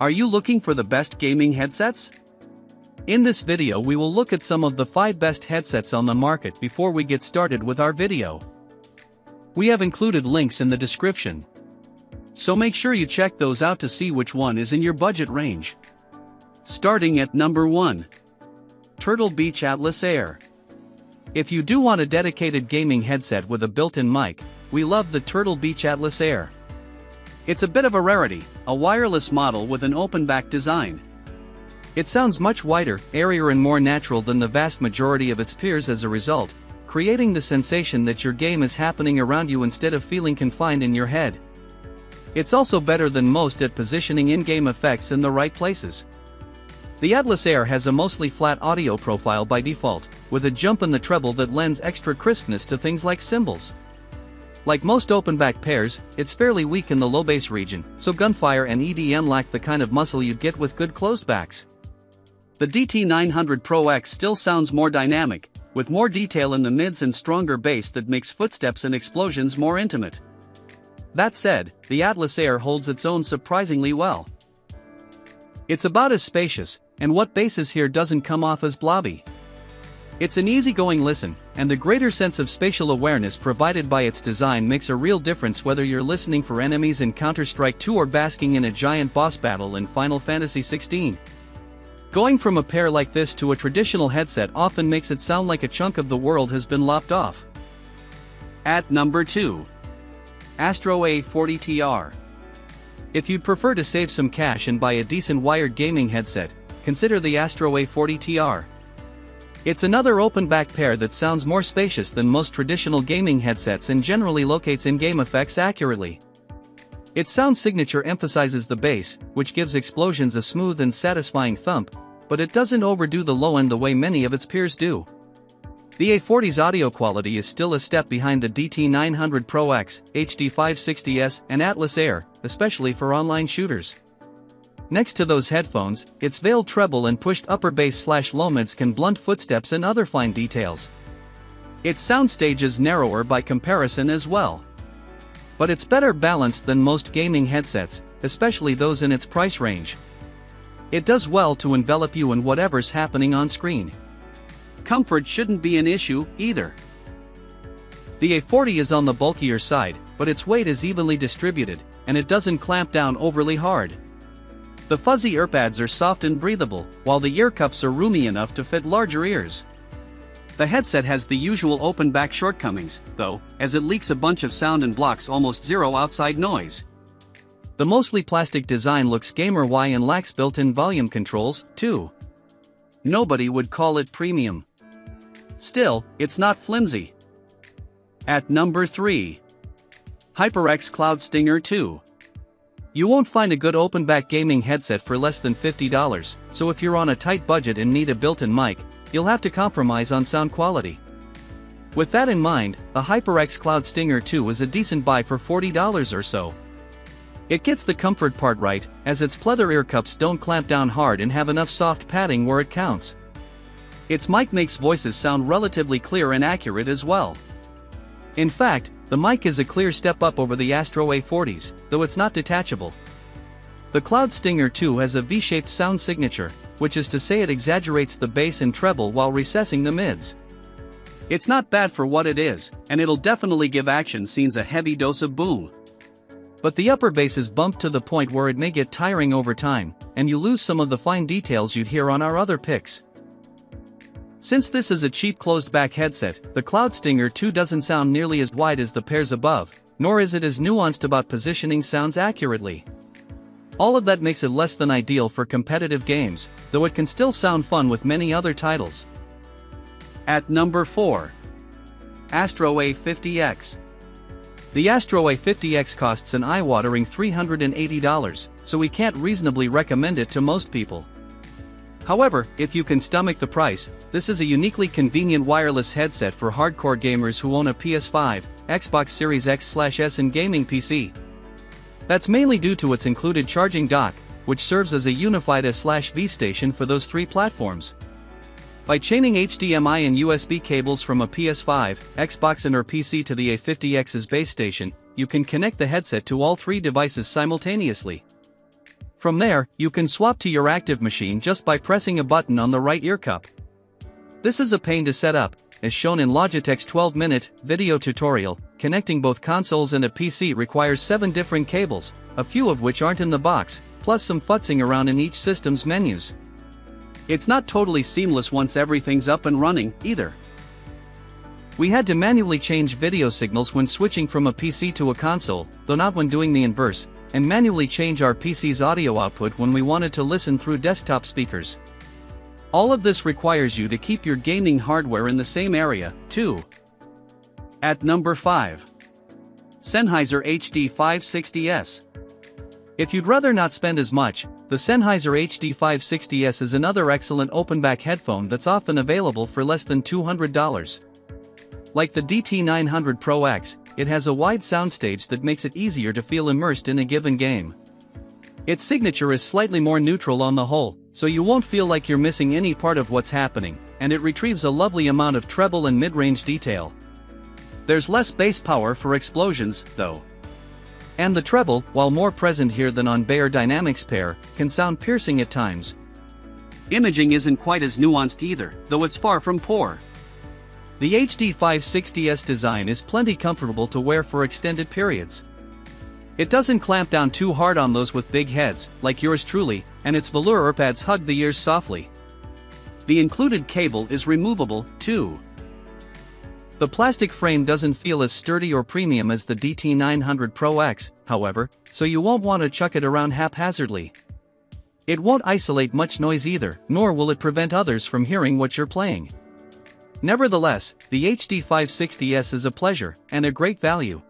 Are you looking for the best gaming headsets? In this video we will look at some of the 5 best headsets on the market before we get started with our video. We have included links in the description, so make sure you check those out to see which one is in your budget range. Starting at number 1. Turtle Beach Atlas Air. If you do want a dedicated gaming headset with a built-in mic, we love the Turtle Beach Atlas Air. It's a bit of a rarity, a wireless model with an open back design. It sounds much wider, airier and more natural than the vast majority of its peers as a result, creating the sensation that your game is happening around you instead of feeling confined in your head. It's also better than most at positioning in-game effects in the right places. The Atlas Air has a mostly flat audio profile by default, with a jump in the treble that lends extra crispness to things like cymbals. Like most open-back pairs, it's fairly weak in the low bass region, so gunfire and EDM lack the kind of muscle you'd get with good closed backs. The DT900 Pro X still sounds more dynamic, with more detail in the mids and stronger bass that makes footsteps and explosions more intimate. That said, the Atlas Air holds its own surprisingly well. It's about as spacious, and what basses here doesn't come off as blobby. It's an easygoing listen, and the greater sense of spatial awareness provided by its design makes a real difference whether you're listening for enemies in Counter-Strike 2 or basking in a giant boss battle in Final Fantasy 16. Going from a pair like this to a traditional headset often makes it sound like a chunk of the world has been lopped off. At number 2. Astro A40 TR. If you'd prefer to save some cash and buy a decent wired gaming headset, consider the Astro A40 TR. It's another open-back pair that sounds more spacious than most traditional gaming headsets and generally locates in-game effects accurately. Its sound signature emphasizes the bass, which gives explosions a smooth and satisfying thump, but it doesn't overdo the low end the way many of its peers do. The A40's audio quality is still a step behind the DT900 Pro X, HD560S, and Atlas Air, especially for online shooters. Next to those headphones, its veiled treble and pushed upper bass/low mids can blunt footsteps and other fine details. Its soundstage is narrower by comparison as well. But it's better balanced than most gaming headsets, especially those in its price range. It does well to envelop you in whatever's happening on screen. Comfort shouldn't be an issue, either. The A40 is on the bulkier side, but its weight is evenly distributed, and it doesn't clamp down overly hard. The fuzzy earpads are soft and breathable, while the ear cups are roomy enough to fit larger ears. The headset has the usual open-back shortcomings, though, as it leaks a bunch of sound and blocks almost zero outside noise. The mostly plastic design looks gamer-y and lacks built-in volume controls, too. Nobody would call it premium. Still, it's not flimsy. At number 3. HyperX Cloud Stinger 2. You won't find a good open-back gaming headset for less than $50, so if you're on a tight budget and need a built-in mic, you'll have to compromise on sound quality. With that in mind, the HyperX Cloud Stinger 2 is a decent buy for $40 or so. It gets the comfort part right, as its pleather ear cups don't clamp down hard and have enough soft padding where it counts. Its mic makes voices sound relatively clear and accurate as well. In fact, the mic is a clear step up over the Astro A40s, though it's not detachable. The Cloud Stinger 2 has a V-shaped sound signature, which is to say it exaggerates the bass and treble while recessing the mids. It's not bad for what it is, and it'll definitely give action scenes a heavy dose of boom. But the upper bass is bumped to the point where it may get tiring over time, and you lose some of the fine details you'd hear on our other picks. Since this is a cheap closed-back headset, the Cloud Stinger 2 doesn't sound nearly as wide as the pairs above, nor is it as nuanced about positioning sounds accurately. All of that makes it less than ideal for competitive games, though it can still sound fun with many other titles. At number 4. Astro A50X. The Astro A50X costs an eye-watering $380, so we can't reasonably recommend it to most people. However, if you can stomach the price, this is a uniquely convenient wireless headset for hardcore gamers who own a PS5, Xbox Series X/S and gaming PC. That's mainly due to its included charging dock, which serves as a unified A/V station for those 3 platforms. By chaining HDMI and USB cables from a PS5, Xbox and or PC to the A50X's base station, you can connect the headset to all 3 devices simultaneously. From there, you can swap to your active machine just by pressing a button on the right ear cup. This is a pain to set up, as shown in Logitech's 12-minute video tutorial. Connecting both consoles and a PC requires 7 different cables, a few of which aren't in the box, plus some futzing around in each system's menus. It's not totally seamless once everything's up and running, either. We had to manually change video signals when switching from a PC to a console, though not when doing the inverse, and manually change our PC's audio output when we wanted to listen through desktop speakers. All of this requires you to keep your gaming hardware in the same area, too. At number 5. Sennheiser HD560S. If you'd rather not spend as much, the Sennheiser HD560S is another excellent open-back headphone that's often available for less than $200. Like the DT900 Pro X, it has a wide soundstage that makes it easier to feel immersed in a given game. Its signature is slightly more neutral on the whole, so you won't feel like you're missing any part of what's happening, and it retrieves a lovely amount of treble and mid-range detail. There's less bass power for explosions, though. And the treble, while more present here than on Bayer Dynamics Pair, can sound piercing at times. Imaging isn't quite as nuanced either, though it's far from poor. The HD560S design is plenty comfortable to wear for extended periods. It doesn't clamp down too hard on those with big heads, like yours truly, and its velour earpads hug the ears softly. The included cable is removable, too. The plastic frame doesn't feel as sturdy or premium as the DT900 Pro X, however, so you won't want to chuck it around haphazardly. It won't isolate much noise either, nor will it prevent others from hearing what you're playing. Nevertheless, the HD560S is a pleasure, and a great value.